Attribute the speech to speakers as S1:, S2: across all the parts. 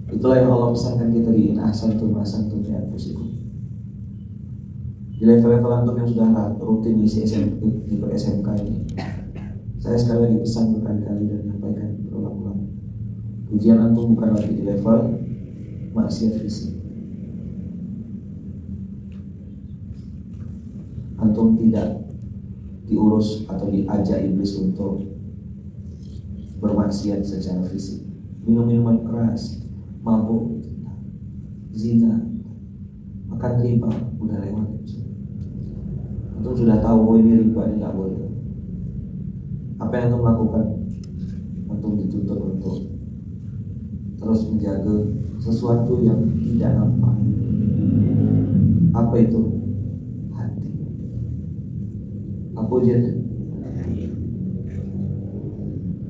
S1: Itulah yang Allah pesankan kita di in ahsantum ahsantum li anfusikum. Di level-level antum yang sudah rutin isi SMK ini, saya sekali lagi pesan berkali-kali dan menyampaikan berulang-ulang, ujian antum bukan lagi di level maksiat fisik. Antum tidak diurus atau diajak iblis untuk bermaksiat secara fisik, minum minuman keras, mabuk, zina, makan riba, udah lewat. Antum sudah tahu ini riba, ini tidak boleh. Apa yang antum lakukan? Antum dituntut untuk terus menjaga sesuatu yang tidak nampak. Apa itu? Hati. Apa jadi?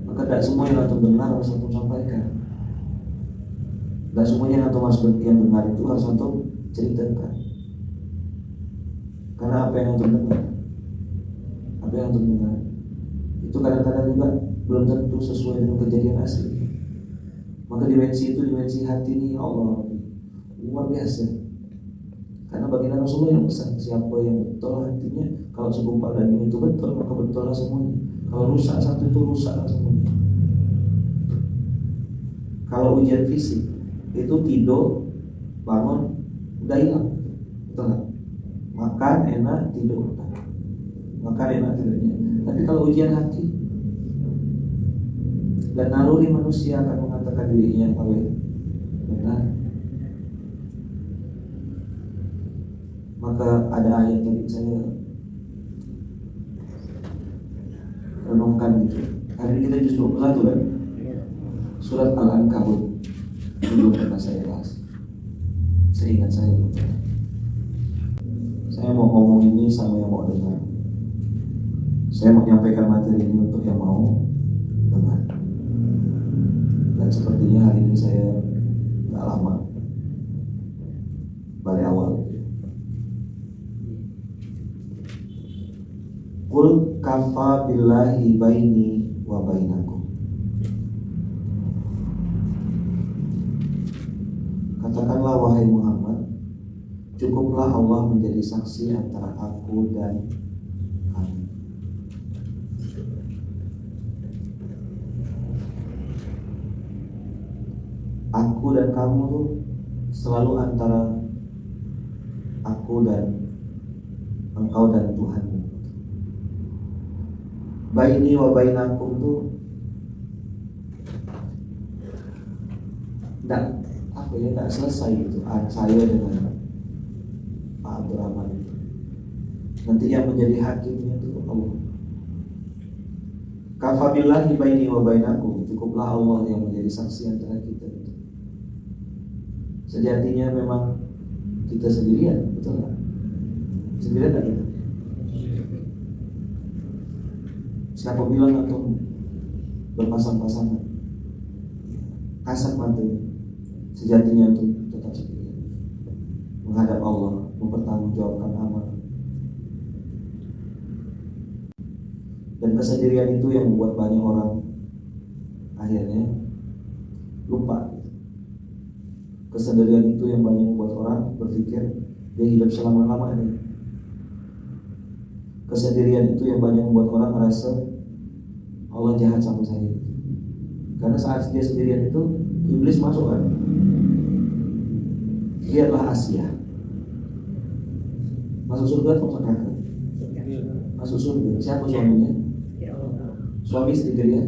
S1: Maka tidak semua yang antum dengar harus antum sampaikan. Tidak semuanya yang antum yang dengar itu harus antum ceritakan. Karena apa yang antum dengar, itu kadang-kadang juga belum tentu sesuai dengan kejadian asli. Maka dimensi itu, dimensi hati ini, ya Allah, luar biasa. Karena baginda Rasulullah yang pesan, siapa yang betul hatinya, kalau segumpal daging itu betul, maka betullah semuanya. Kalau rusak satu itu rusaklah semuanya. Kalau ujian fisik itu tidur, bangun, udah hilang, betul gak? Makan enak, tidur, makan enak, tidurnya. Tapi kalau ujian hati, dan naluri manusia akan mengatakan dirinya yang paling benar. Maka ada ayat yang saya renungkan gitu. Hari ini kita juz 21 kan? Surat Al-Ankabut. Belum pernah saya bahas. Seingat saya belum pernah. Saya mau ngomong ini sama yang mau dengar. Saya mau menyampaikan materi ini untuk yang mau dengar. Dan sepertinya hari ini saya gak lama, balik awal. Qul kafa billahi baini wa bainakum. Katakanlah wahai Muhammad, cukuplah Allah menjadi saksi antara aku dan kamu. Aku dan kamu tuh selalu antara aku dan engkau dan Tuhanmu. Baini wa bainakum tuh tidak selesai itu. Saya dengan Pak Abdurrahman itu. Nanti yang menjadi hakimnya itu Allah. Kafa billahi baini wa bainakum. Cukuplah Allah yang menjadi saksi antara kita itu. Sejatinya memang kita sendirian, betul nggak? Sendirian tak kita? Siapa bilang atau berpasang-pasangan? Kasat mata. Sejatinya itu tetap sendirian. Menghadap Allah, mempertanggungjawabkan amal. Dan kesendirian itu yang membuat banyak orang akhirnya lupa. Kesendirian itu yang banyak membuat orang berpikir dia hidup selama-lamanya. Kesendirian itu yang banyak membuat orang merasa Allah jahat sama saya. Karena saat dia sendirian itu iblis masuk kan. Lihatlah Asia. Masuk surga atau masuk neraka? Masuk surga. Siapa suaminya? Suami istri dia.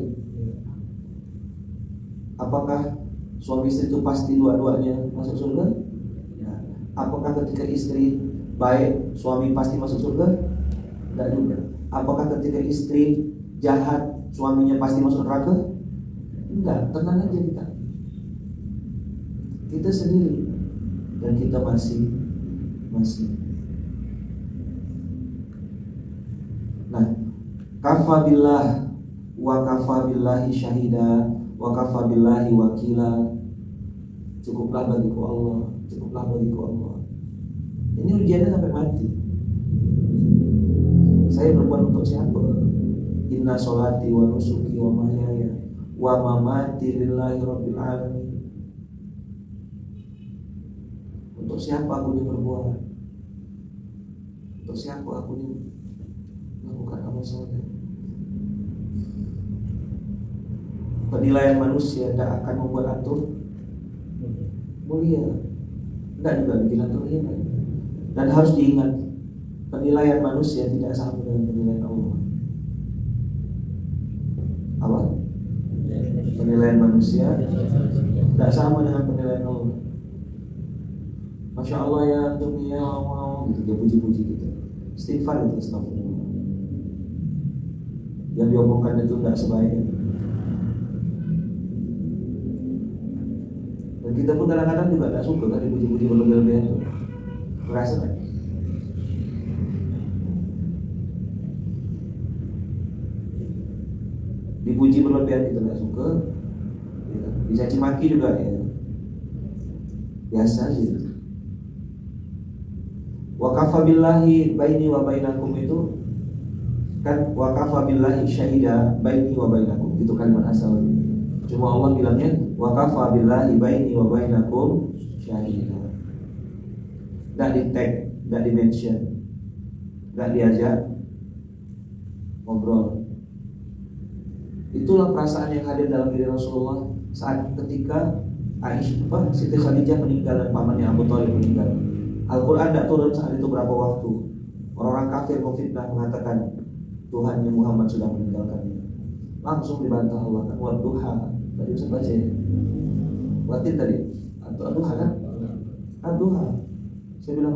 S1: Apakah suami istri itu pasti dua-duanya masuk surga? Ya. Apakah ketika istri baik suami pasti masuk surga? Tidak juga. Apakah ketika istri jahat suaminya pasti masuk neraka? Enggak, tenang aja kita. Kita sendiri dan kita masih. Nah, kafa billah wa kafa billahi syahida wa kafa billahi wakila. Cukuplah bagiku Allah, cukuplah bagiku Allah. Ini ujiannya sampai mati. Saya berbuat untuk siapa? Inna sholati wa nusuki wa mahyaya wa mamati lillahi rabbil alamin. Untuk siapa aku ini berbuat? Untuk siapa aku ini melakukan amal soleh? Penilaian manusia tidak akan membuat antum mulia, tidak juga bikin antum hina. Dan harus diingat, penilaian manusia tidak sama dengan penilaian Allah. Apa? Penilaian manusia tidak sama dengan penilaian Allah. Masya Allah ya antum ya Allah, gitu dia puji-puji gitu. Istighfar itu, astagfirullah. Yang diomongkan itu tidak sebaiknya. Dan kita pun kadang-kadang juga tidak suka kan dipuji-puji berlebihan itu. Merasa kan? Dipuji berlebihan kita tidak suka. Ya. Dicaci maki juga ya. Biasa sih. Wa kafa billahi baini wa bainakum itu kan wa kafa billahi syahida baini wa bainakum, itu kalimat asal. Cuma Allah bilangnya wa kafa billahi baini wa bainakum syahida. Enggak di tag, enggak di mention, enggak diajak ngobrol. Itulah perasaan yang hadir dalam diri Rasulullah saat ketika Aisyah, Siti Khadijah meninggal dan pamannya Abu Thalib meninggal. Al-Quran tidak turun saat itu berapa waktu. Orang-orang kafir memfitnah mengatakan Tuhannya Muhammad sudah meninggalkannya. Langsung dibantah Allah kan. Wadduha. Tadi bisa baca ya. Watin tadi. Atau Ad-Duha kan? Ad-Duha. Saya bilang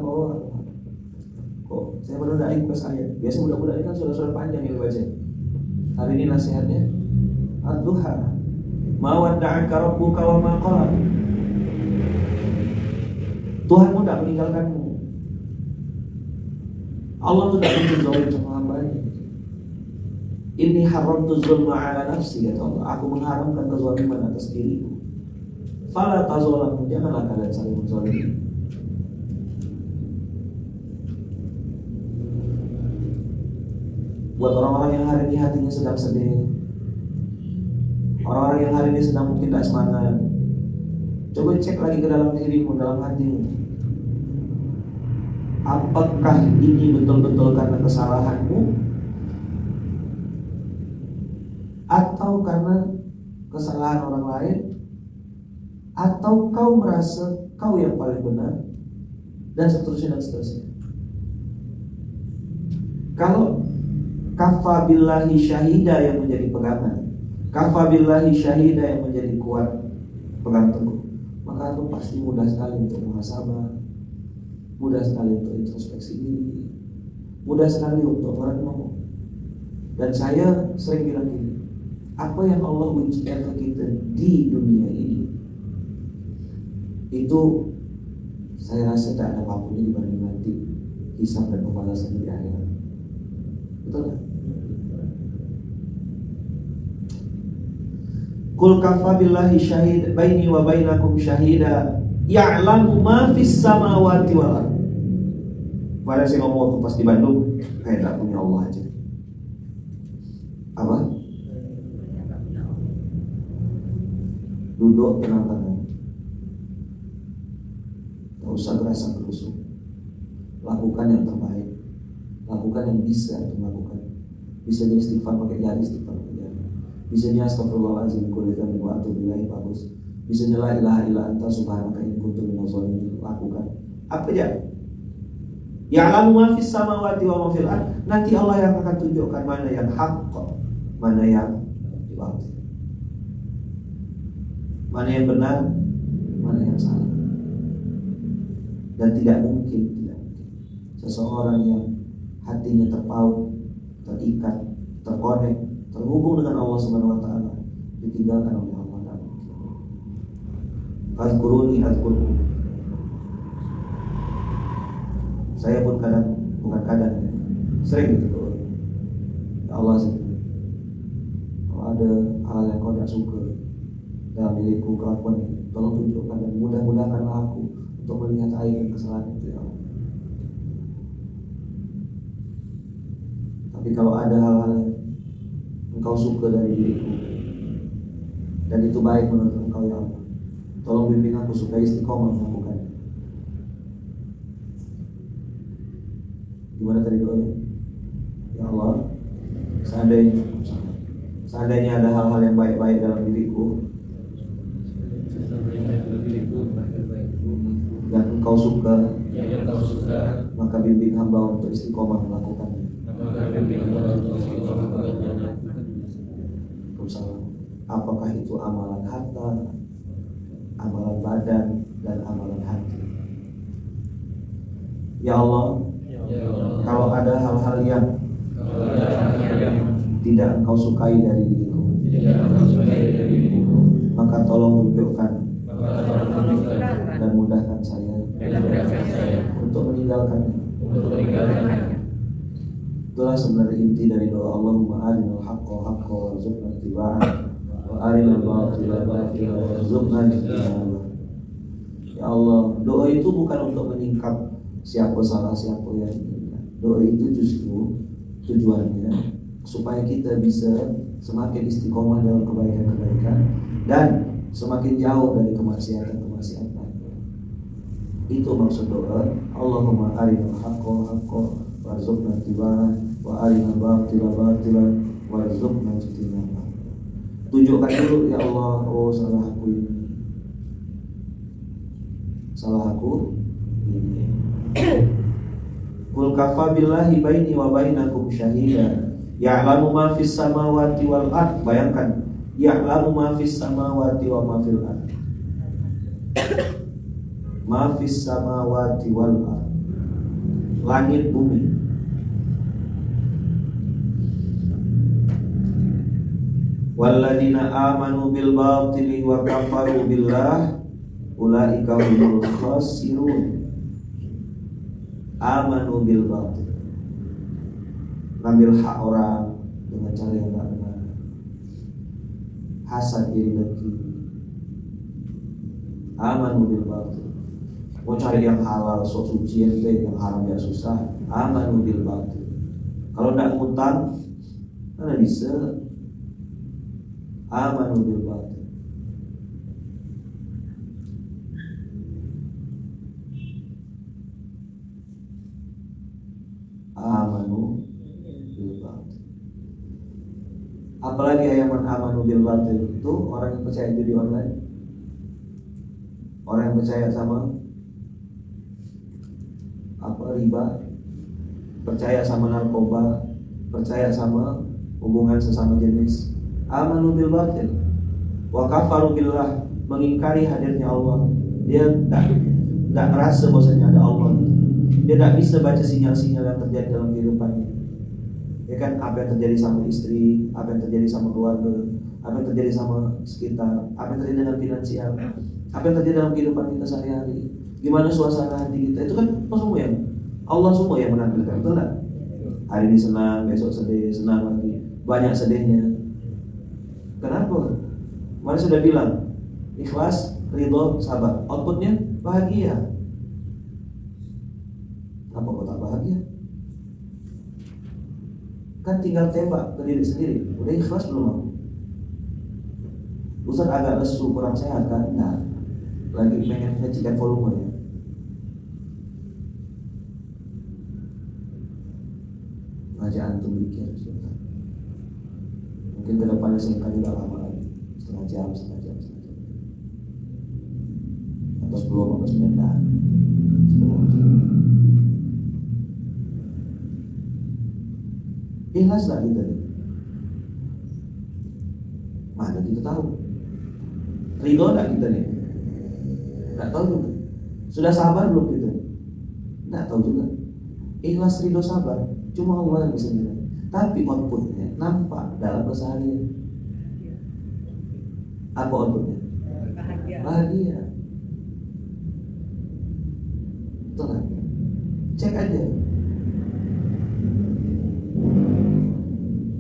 S1: kok saya baru tidak ikut ayat. Biasa budak-budak ini kan sudah panjang yang dibaca. Hari ini nasihatnya Ad-Duha. Ma wadda'aka rabbuka wa ma qala. Tuhanmu tidak meninggalkanmu. Allah itu tidak mungkin zalim sama hambanya. Inni haramtu zulma ala nafsi, kata Allah. Aku mengharamkan kezaliman atas diriku. Fala tazalamu, janganlah kalian saling menzalimi. Buat orang-orang yang hari ini hatinya sedang sedih, orang-orang yang hari ini sedang mungkin tidak semangat, coba cek lagi ke dalam dirimu, dalam hatimu. Apakah ini betul-betul karena kesalahanmu atau karena kesalahan orang lain, atau kau merasa kau yang paling benar, dan seterusnya dan seterusnya. Kalau kafa billahi syahida yang menjadi pegangan, kafa billahi syahida yang menjadi kuat pegang teguh, maka itu pasti mudah sekali untuk muhasabah, mudah sekali untuk introspeksi diri, mudah sekali untuk merenung. Dan saya sering bilang gini, apa yang Allah ujikan ke kita di dunia ini, itu saya rasa tak ada apapun dibanding nanti hisab dan pembalasan di akhirat. Betul kan? Qul kafa billahi syahid baini wa bainakum syahida ya'lamu ma fis samawati wal ardh. Pada saya ngomong tuh pas di Bandung, kayak tak punya Allah aja. Apa? Duduk tenang-tenang, tak usah berasa kerusuk. Lakukan yang terbaik, lakukan yang bisa untuk melakukan. Bisa dia istighfar pakai jari, istighfar pakai jari. Bisa dia astagfirullahaladzim kulitan wa atubu ilaih, bagus. Bisa dia la ilaha illa anta subhanaka inni kuntu minadz zalimin, lakukan. Apa aja? Ya'lamu ma fis samawati wa ma fil ardh. Nanti Allah yang akan tunjukkan mana yang hak, mana yang batil, mana yang benar, mana yang salah. Dan tidak mungkin seseorang yang hatinya terpaut, terikat, terkonek, terhubung dengan Allah Subhanahu wa taala ditinggalkan oleh Allah. Fazkuruni azkurkum. Saya pun bukan kadang, sering gitu. Ya Allah sih, kalau ada hal yang kau tidak suka dalam diriku, kelakuan ini, tolong tunjukkan dan mudah-mudahkanlah aku untuk melihat aib dan kesalahan itu, ya Allah. Tapi kalau ada hal-hal yang engkau suka dari diriku dan itu baik menurut engkau, ya Allah, tolong bimbing aku supaya istiqomah melakukannya. Gimana tadi doanya? Ya Allah, seandainya ada hal-hal yang baik-baik dalam diriku yang engkau suka, maka bimbing hamba untuk istiqomah melakukannya. Apakah itu amalan harta, amalan badan, dan amalan hati? Ya Allah, kalau ada hal-hal yang tidak engkau sukai dari diriku, maka tolong tunjukkan dan mudahkan saya untuk meninggalkannya. Itulah sebenarnya inti dari doa Allahumma arinal haqqa haqqa warzuqna ittiba'ah wa arinal batila batila warzuqna ijtinabah. Ya Allah, doa itu bukan untuk meningkat siapa salah siapa yang inginkan. Doa itu justru tujuannya supaya kita bisa semakin istiqomah dalam kebaikan-kebaikan dan semakin jauh dari kemaksiatan-kemaksiatan. Itu maksud doa Allahumma arinal haqqa haqqa warzuqna ittiba'ah wa arinal batila batila warzuqna ijtinabah. Tunjukkan dulu ya Allah, oh salah aku ini, salah aku ini. Qul kafa billahi baini wa bainakum syahida ya'lamu ma fis samawati wal ard. Bayangkan, ya'lamu ma fis samawati wa ma fil ard. Ma fis samawati wal ard, langit bumi. Walladzina amanu bil batili wa kafaru billah ulaika humul khasirun. Amanu bil batil, ngambil hak orang dengan cara yang tak benar, hasad iri dengki. Amanu bil batil, mau cari yang halal sok suci ente, yang haram ya susah. Amanu bil batil, kalau tidak ngutang mana bisa. Amanu bil batil. Amanu bil batil. Apalagi ayaman amanu bil batil itu orang yang percaya judi online, orang yang percaya sama riba, percaya sama narkoba, percaya sama hubungan sesama jenis. Amanu bil batil wa kafaru billah, mengingkari hadirnya Allah. Dia tidak merasa bahwasanya ada Allah. Dia tidak bisa baca sinyal-sinyal yang terjadi dalam kehidupannya. Ya kan, apa yang terjadi sama istri, apa yang terjadi sama keluarga, apa yang terjadi sama sekitar, apa yang terjadi dengan finansial, apa yang terjadi dalam kehidupan kita sehari-hari, gimana suasana hati kita. Itu kan semua yang Allah semua yang menampilkan, betul tak? Hari ini senang, besok sedih, senang lagi, banyak sedihnya. Kenapa? Kemarin sudah bilang ikhlas, ridho, sabar. Outputnya bahagia. Kenapa kok tak bahagia? Kan tinggal tembak ke diri sendiri. Udah ikhlas belum? Ustaz agak lesu, kurang sehat kan? Nah, lagi pengen ngecek volumenya. Ngajak antum mikir sebentar. Mungkin ke depannya singkat juga lama lagi, setengah jam. Atau 10-15 menit. Ikhlas tak kita nih? Mana kita tahu? Ridho tak kita nih? Tak tahu juga. Sudah sabar belum kita? Tak tahu juga. Ikhlas, ridho, sabar, cuma Allah yang bisa menilai. Tapi outputnya nampak dalam keseharian. Apa outputnya? Bahagia. Betul kan? Cek aja.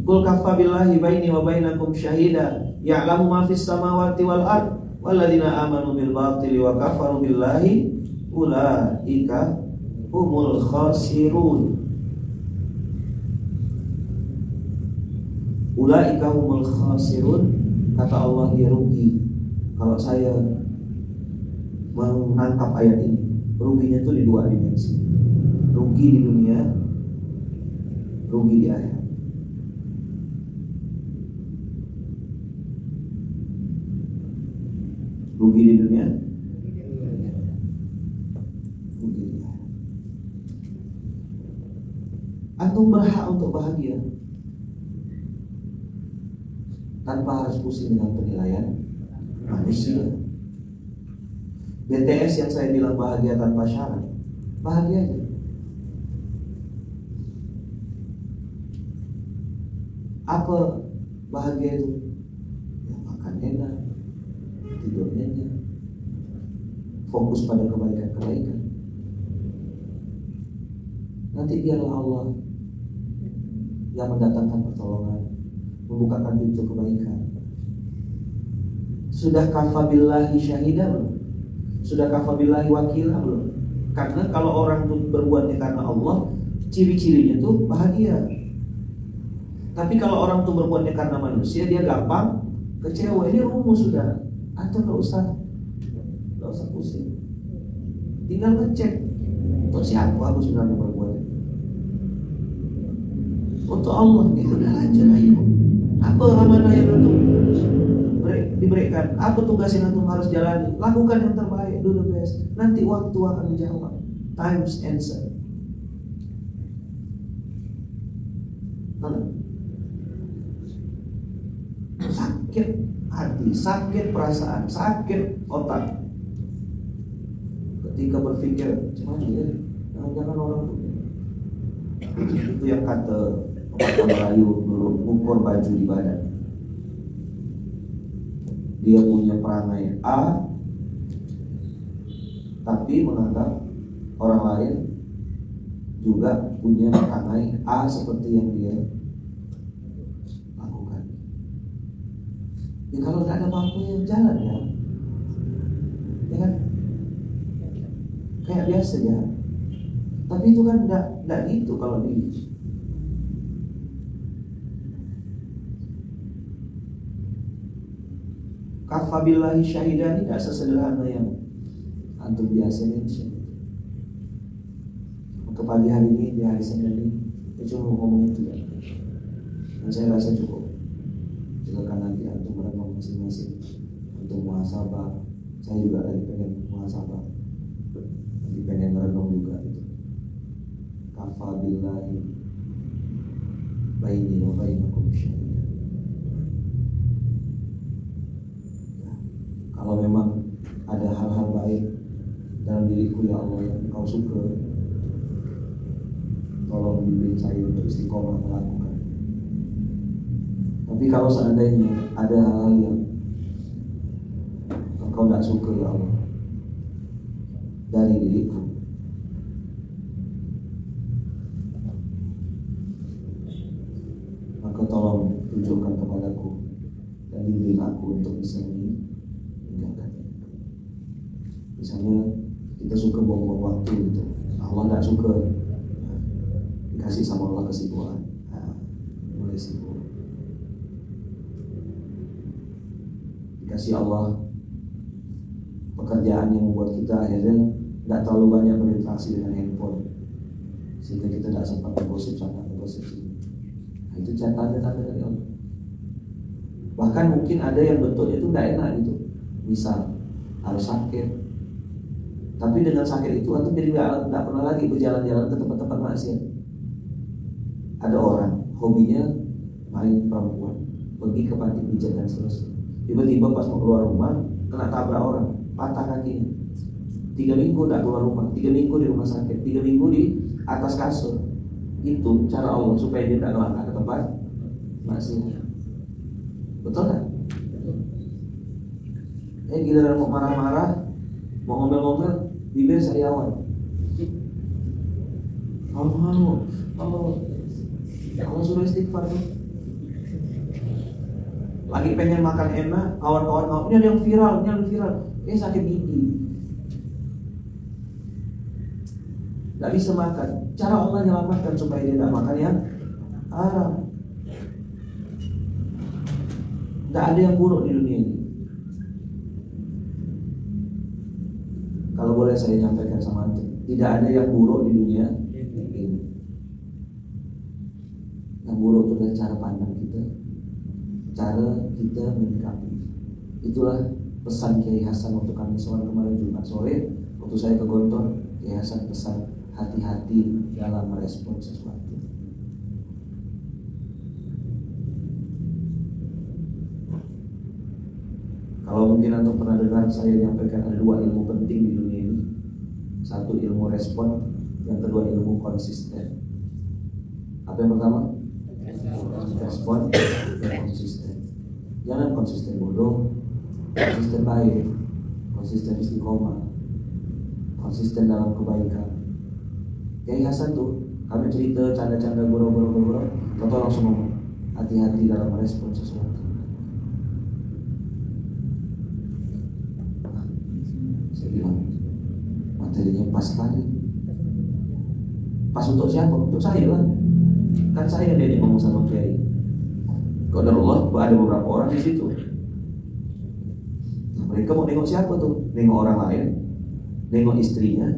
S1: Qul kafa billahi baini wa bainakum syahida ya'lamu ma fis samawati wal ard walladzina amanu bil batili wa kafaru billahi ulaika humul khasirun. Ulaika humul khasirun, kata Allah, dia rugi. Kalau saya menangkap ayat ini, ruginya itu di dua dimensi. Rugi di dunia rugi di akhirat. Rugi di dunia, rugi di akhirat. Antum berhak untuk bahagia tanpa harus pusing dengan penilaian manusia. BTS yang saya bilang bahagia tanpa syarat, bahagia aja. Apa bahagia itu? Ya, makan enak, tidur nyenyak, fokus pada kebaikan-kebaikan. Nanti biarlah Allah yang mendatangkan pertolongan, membukakan pintu kebaikan. Sudah kafabillahi syahidah belum? Sudah kafabillahi wakilah belum? Karena kalau orang itu berbuatnya karena Allah, ciri-cirinya tuh bahagia. Tapi kalau orang itu berbuatnya karena manusia, dia gampang kecewa. Ini rumus sudah. Atau nggak usah pusing. Tinggal ngecek untuk siapa aku sebenarnya berbuat. Untuk Allah itu udah aja ayo. Apa amanah yang diberikan? Apa tugas yang antum harus jalani? Lakukan yang terbaik, do the best. Nanti waktu akan menjawab. Time's answer. Sakit hati, sakit perasaan, sakit otak ketika berpikir cuman dia, jangan orang itu yang kata orang Melayu dulu, ukur baju di badan. Dia punya perangai A, tapi menganggap orang lain juga punya perangai A seperti yang dia lakukan. Ya kalau nggak ada apa-apa yang jalan ya kan kayak biasa ya. Tapi itu kan nggak gitu kalau di kafabillahi syahidah ini tidak sesederhana yang antum biasa mention. Untuk pagi hari ini di hari Senin ini saya cuma mau ngomong itu ya. Dan saya rasa cukup. Silakan nanti antum merenung masing-masing untuk muhasabah. Saya juga lagi pengen muhasabah, lagi pengen merenung juga itu. Kafabillahi baini wa bainakum syahidah. Kalau memang ada hal-hal baik dalam diriku ya Allah yang Engkau suka, tolong bimbing saya untuk istiqomah melakukan. Tapi kalau seandainya ada hal-hal yang Engkau tidak suka ya Allah dari diriku, maka tolong tunjukkan kepadaku dan bimbing aku untuk bisa meninggalkan. Misalnya kita suka buang-buang waktu gitu, Allah nggak suka, dikasih sama Allah kesibukan, mulai sibuk. Dikasih Allah pekerjaan yang membuat kita akhirnya nggak terlalu banyak berinteraksi dengan handphone, sehingga kita tidak sempat bergosip sana bergosip sini. Nah, itu tanda-tanda dari Allah. Bahkan mungkin ada yang bentuknya itu nggak enak gitu, misal harus sakit, tapi dengan sakit itu antum jadi nggak pernah lagi berjalan-jalan ke tempat-tempat maksiat. Ada orang hobinya main perempuan, pergi ke panti pijat dan seterusnya. Tiba-tiba pas mau keluar rumah kena tabrak orang, patah kakinya. 3 minggu tidak keluar rumah, 3 minggu di rumah sakit, 3 minggu di atas kasur. Itu cara Allah supaya dia tidak melangkah ke tempat maksiat. Betul kan? Giliran mau marah-marah, mau ngomel-ngomel, bibir sariawan. Kalau suruh istighfar tuh. Lagi pengen makan enak, kawan-kawan ini ada yang viral, sakit gigi. Gak bisa makan. Cara Allah menyelamatkan supaya dia tidak makan yang haram. Gak ada yang buruk di dunia ini. Kalau boleh saya nyampaikan sama antum, tidak ada yang buruk di dunia ini. Yang buruk itu adalah cara pandang kita, cara kita menyikapi. Itulah pesan Kiai Hasan untuk kami semua kemarin Jumat sore. Waktu saya ke Gontor, Kiai Hasan pesan hati-hati dalam merespon sesuatu. Kalau mungkin antum pernah dengar saya menyampaikan ada 2 ilmu penting di dunia ini. Satu ilmu respon, yang kedua ilmu konsisten. Apa yang pertama? Respon yang konsisten. Jangan konsisten bodoh, konsisten baik, konsisten istiqomah, konsisten dalam kebaikan. Kiai Hasan tuh, kami cerita canda-canda goro-goro, atau langsung ngomong hati-hati dalam merespon sesuatu. Saya bilang materinya pas sekali. Pas untuk siapa? Untuk saya lah. Kan saya dia ngomong sama Kiai. Qadarullah ada beberapa orang di situ. Nah, mereka mau nengok siapa tuh? Nengok orang lain, nengok istrinya,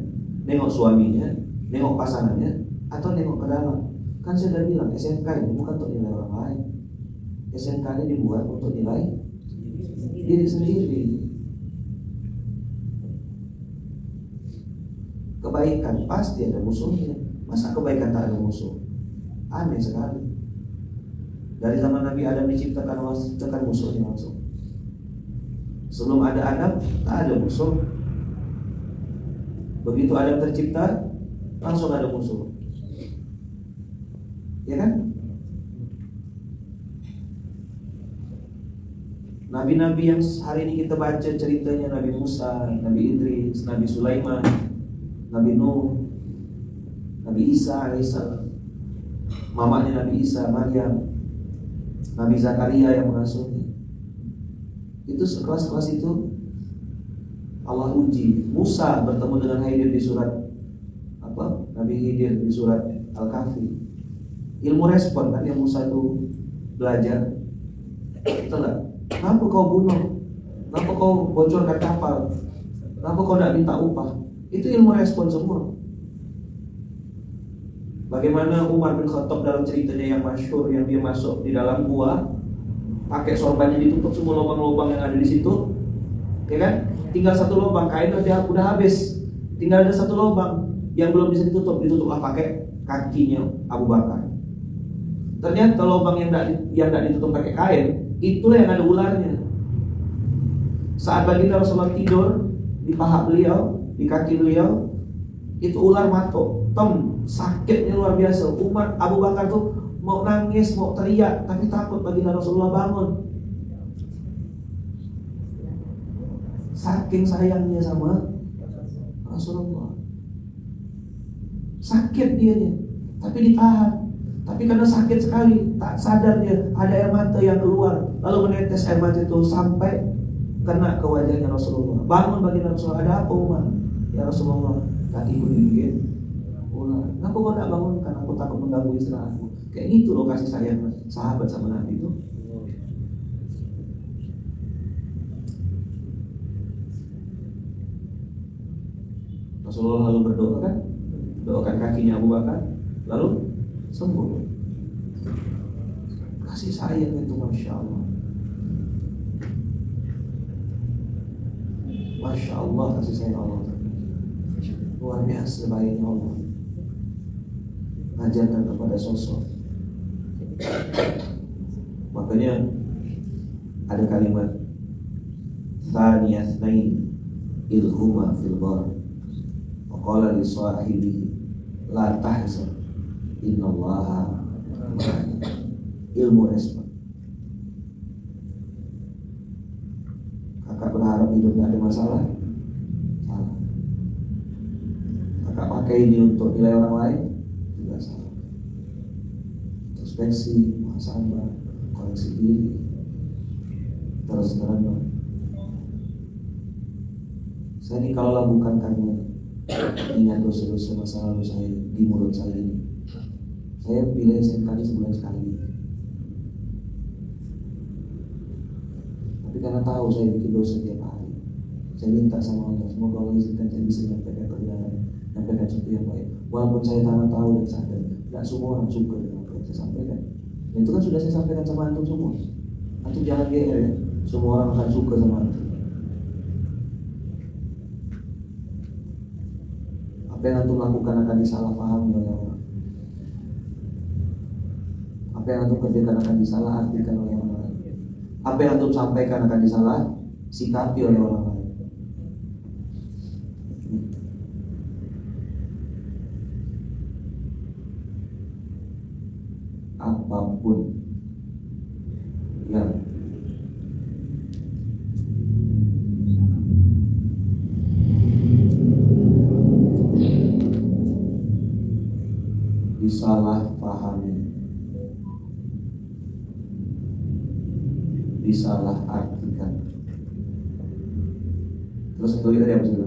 S1: nengok suaminya, nengok pasangannya, atau nengok ke dalam. Kan saya udah bilang SMK ini bukan untuk nilai orang lain. SMK ini dibuat untuk nilai diri sendiri. Kebaikan pasti ada musuhnya. Masa kebaikan tak ada musuh? Aneh sekali. Dari zaman Nabi Adam diciptakan musuhnya langsung. Sebelum ada Adam, tak ada musuh. Begitu Adam tercipta, langsung ada musuh. Ya kan? Nabi-nabi yang hari ini kita baca ceritanya, Nabi Musa, Nabi Idris, Nabi Sulaiman, Nabi Nuh, Nabi Isa alaihissalam, mamanya Nabi Isa, Maryam, Nabi Zakaria yang mengasuhnya. Itu sekelas-kelas itu Allah uji. Musa bertemu dengan Khidir di surat apa? Nabi Khidir di surat Al-Kahfi. Ilmu respon kan yang Musa itu belajar. Betul enggak? Kenapa kau bunuh? Kenapa kau bocorkan kapal? Kenapa kau tidak minta upah? Itu ilmu respon semua. Bagaimana Umar bin Khattab dalam ceritanya yang masyhur, yang dia masuk di dalam gua, pakai sorbannya ditutup semua lubang-lubang yang ada di situ, ya kan? Tinggal satu lubang, kain udah habis, tinggal ada satu lubang yang belum bisa ditutuplah pakai kakinya Abu Bakar. Ternyata lubang yang tidak ditutup pakai kain, itulah yang ada ularnya. Saat baginda Rasulullah tidur di paha beliau, di kaki beliau, itu ular matok. Sakitnya luar biasa. Abu Bakar tuh mau nangis, mau teriak, tapi takut baginda Rasulullah bangun. Saking sayangnya sama Rasulullah. Sakit dianya, tapi ditahan. Tapi karena sakit sekali, tak sadar dia ada air mata yang keluar, lalu menetes air mata itu sampai kena ke wajahnya Rasulullah. Bangun baginda Rasulullah, ada apa Umar? Ya Rasulullah, kakiku digigit ular. Kenapa kau tidak bangunkan? Aku takut mengganggu istirahatmu. Kayak gitu loh kasih sayang sahabat sama Nabi itu. Rasulullah lalu berdoa kan, doakan kakinya Abu Bakar, lalu sembuh. Kasih sayang itu Masya Allah. Masya Allah kasih sayang Allah. Luar biasa baiknya Allah. Ajarkan kepada sosok. Makanya ada kalimat Thaniyatnain ilhuma fil ghar wa qala li sahibihi la tahzan innallaha ma'ana. Ilmu respon. Kakak berharap hidup gak ada masalah? Salah. Kakak pakai ini untuk nilai orang lain? Tidak salah. Introspeksi, muhasabah, koreksi diri, terus terang. Saya ini kalaulah bukan karena ingat dosa-dosa masa lalu saya di mulut saya ini, saya pilih SMK sebulan sekali. Tapi karena tahu saya bikin dosa tiap hari, saya minta sama Allah, semoga Allah izinkan saya bisa menyampaikan kebenaran, menyampaikan sesuatu yang baik. Walaupun saya tahu dan sadar, tidak semua orang suka dengan apa yang saya sampaikan. Dan itu kan sudah saya sampaikan sama antum semua. Antum jangan GR ya, semua orang akan suka sama antum. Apa yang antum lakukan akan disalahpahami oleh orang. Apa yang antum kerjakan akan disalahartikan oleh orang lain. Apa yang antum sampaikan akan disalah sikapi oleh orang lain. Apapun yang disalahpahami, disalahartikan. Terus itu tadi apa sih?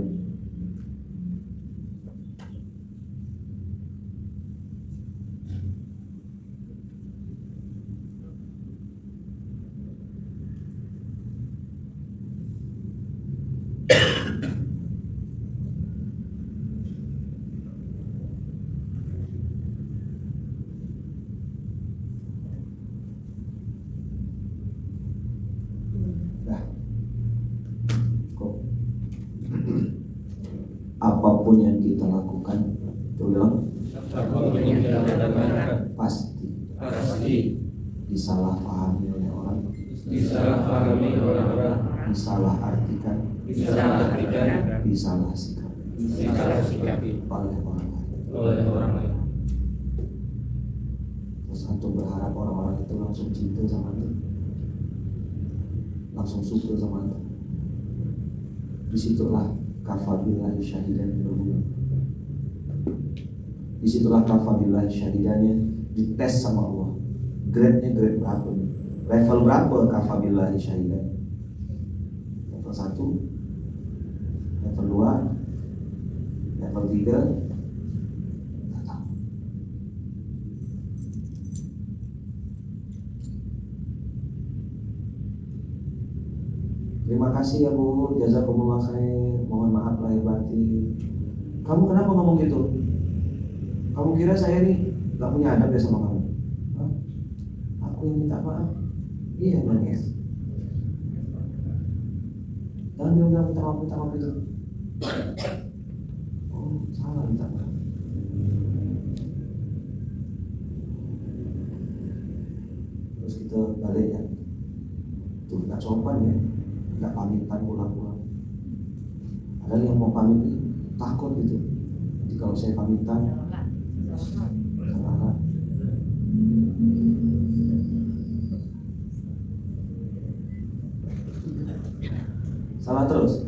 S1: Apapun yang kita lakukan, tolong pasti disalahpahami oleh orang, disalahartikan, disalah sikapi oleh orang lain. Terus antum berharap orang-orang itu langsung cinta sama antum, langsung suka sama antum. Disitulah kafabillahi syahidan berhubung. Disitulah kafabillahi syahidannya dites sama Allah. Grade-nya grade berapa nih? Level berapa kafabillahi syahidan? Level 1, level 2, level 3. Tak tahu. Terima kasih ya Bu, jazakumullah khair. Mohon maaf lahir batin. Kamu kenapa ngomong gitu? Kamu kira saya nih gak punya adab ya sama kamu? Hah? Aku yang minta maaf. Iya nangis. Jangan bilang minta maaf itu. Oh salah minta maaf. Terus kita balik ya. Tuh gak sopan ya. Gak pamitan pulang-pulang. Ada yang mau pamit nih, takut gitu. Jadi kalau saya pamitan salah. Salah terus.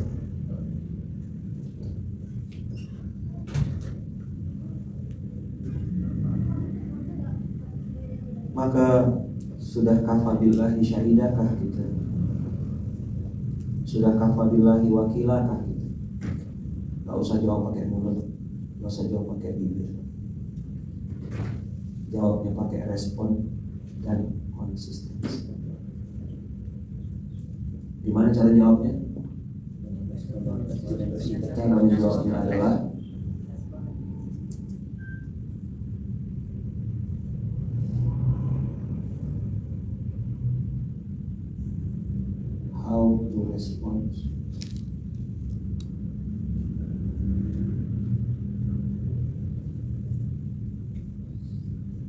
S1: Maka sudah kafabillahi syahidakah kita? Sudah kafabillahi wakilakah kita? Gak usah jawab pakai mulut, gak usah jawab pakai bibir. Jawabnya pakai respon dan konsistensi. Gimana cara jawabnya? Cara menjawabnya adalah how to respond.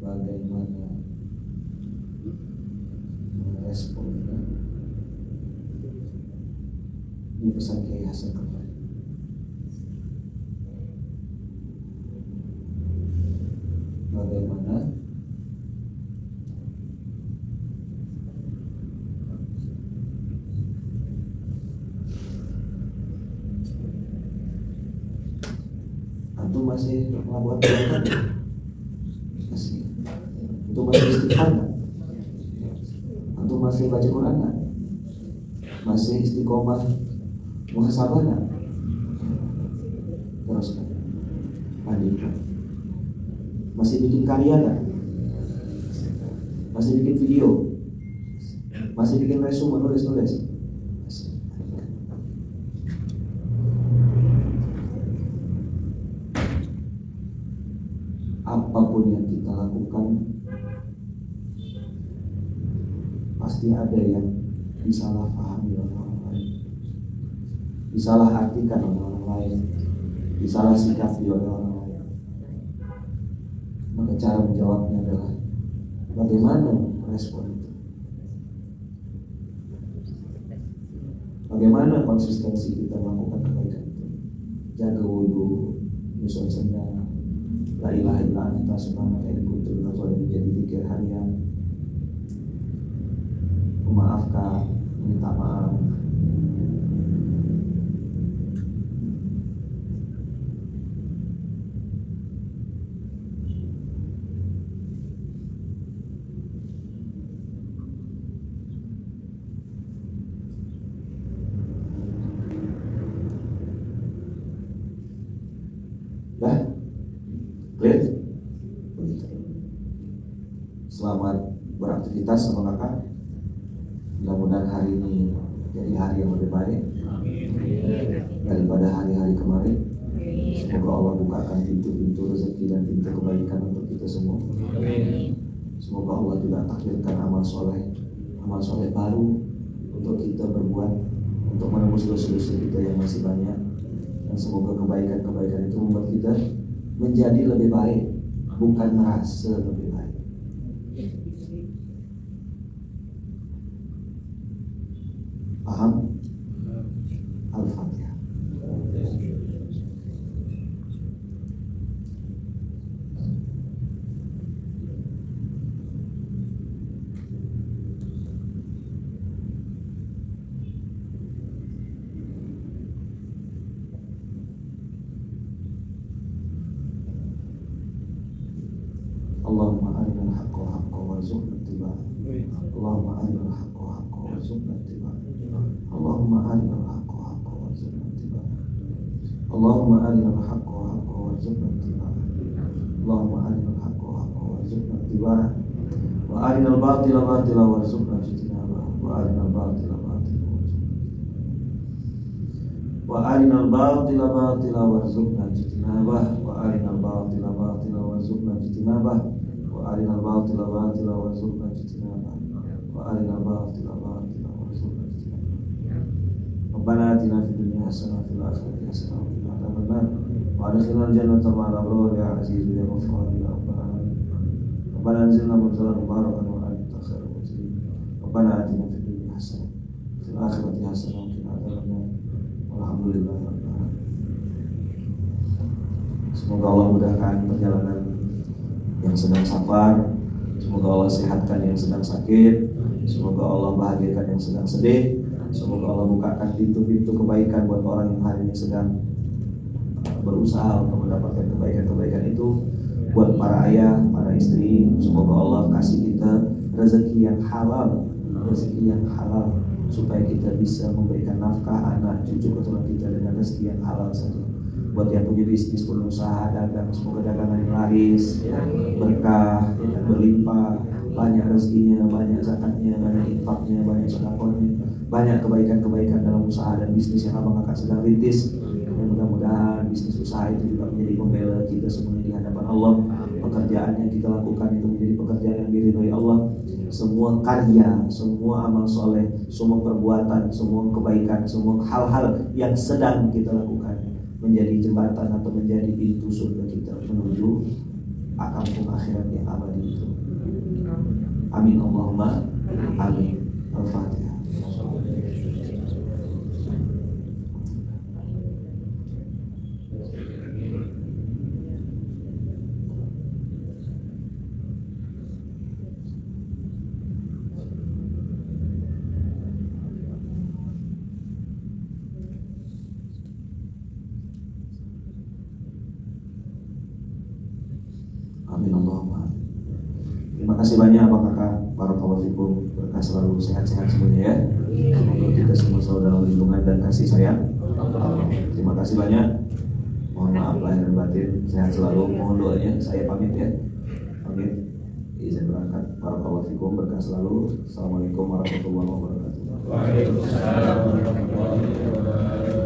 S1: Bagaimana meresponnya? Ini pesan Kiai Hasan kemarin. Bagaimana antum masih melakukan perbuatan? Masih. Antum masih istighfar nggak? Antum masih baca Quran nggak? Masih istiqomah muhasabah nggak? Teruskan, lanjutkan. Masih bikin karya nggak? Masih bikin video? Masih bikin resume, nulis? Apapun yang kita lakukan pasti ada yang disalahpahami oleh orang lain, disalahartikan oleh orang lain, disalah sikapi oleh orang lain. Maka cara menjawabnya adalah bagaimana respon itu, bagaimana konsistensi kita melakukan kebaikan itu. Jaga wudhu, nyusun sendal, la ilaha illa anta subhanaka inni kuntu minadz dzalimin, menjadi zikir harian, memaafkan, minta maaf. Dah, clear. Selamat beraktivitas sama kakak. Mudah-mudahan hari ini jadi hari yang lebih baik daripada hari-hari kemarin. Semoga Allah bukakan pintu-pintu rezeki dan pintu kebaikan untuk kita semua. Semoga Allah juga takdirkan amal soleh baru untuk kita berbuat, untuk menembus dosa-dosa kita yang masih banyak. Dan semoga kebaikan-kebaikan itu membuat kita menjadi lebih baik, bukan merasa lebih baik. Paham? Al-Fatihah. Allahumma arinal haqqa haqqan warzuqna ittiba'ah. Allahumma arinal haqqa haqqan warzuqna ittiba'ah. Allahumma arinal haqqa haqqan warzuqna ittiba'ah. Allahumma arinal haqqa haqqan warzuqna ittiba'ah. Allahumma arinal haqqa haqqan warzuqna ittiba'ah. Wa arinal batila batila warzuqna ijtinabah. Wa arinal batila batila wa arinal batila batila warzuqna ijtinabah. Wa arinal batila batila warzuqna ijtinabah. Wa arinal batila batila warzuqna ijtinabah. Wa arinal batila batila warzuqna ijtinabah. Rabbana atina fid dunya hasanah wa fil akhirati hasanah wa qina adzabannar. Wa adkhilnal jannata ma'al abrar ya aziz ya ghaffar ya rabbal alamin. Rabbana anzilna munzalan mubarakan wa anta khairul munzilin. Rabbana atina fid dunya hasanah wa fil akhirati hasanah wa qina adzabannar. Alhamdulillahirabbil alamin. Semoga Allah mudahkan perjalanan yang sedang safar. Semoga Allah sehatkan yang sedang sakit. Semoga Allah bahagiakan yang sedang sedih. Semoga Allah bukakan pintu-pintu kebaikan buat orang yang hari ini sedang berusaha untuk mendapatkan kebaikan-kebaikan itu. Buat para ayah, para istri, semoga Allah kasih kita rezeki yang halal, supaya kita bisa memberikan nafkah anak, cucu, keturunan kita dengan rezeki yang halal saja. Buat yang punya bisnis, berusaha, dagang, semoga dagangan yang laris, ya, berkah, ya, berlimpah, banyak rezekinya, banyak zakatnya, banyak infaknya, banyak sedekahnya, banyak kebaikan-kebaikan dalam usaha dan bisnis yang abang kakak sedang rintis. Dan mudah-mudahan bisnis usaha itu juga menjadi pembela kita semuanya di hadapan Allah. Pekerjaan yang kita lakukan itu menjadi pekerjaan yang diridhoi Allah. Semua karya, semua amal soleh, semua perbuatan, semua kebaikan, semua hal-hal yang sedang kita lakukan menjadi jembatan atau menjadi pintu surga kita menuju kampung akhirat yang abadi itu. Amin Allahumma amin. Al-Fatihah. Amin Allahumma. Terima kasih banyak Abang Kakak. Barakallahu fikum. Berkah selalu, sehat-sehat semuanya ya. Semoga kita semua selalu dalam lindungan dan kasih sayang. Terima kasih banyak. Mohon maaf lahir dan batin. Sehat selalu. Mohon doanya. Saya pamit ya. Pamit. Izin berangkat. Barakallahu fikum. Berkah selalu. Assalamualaikum warahmatullahi wabarakatuh.
S2: Waalaikumsalam warahmatullahi wabarakatuh.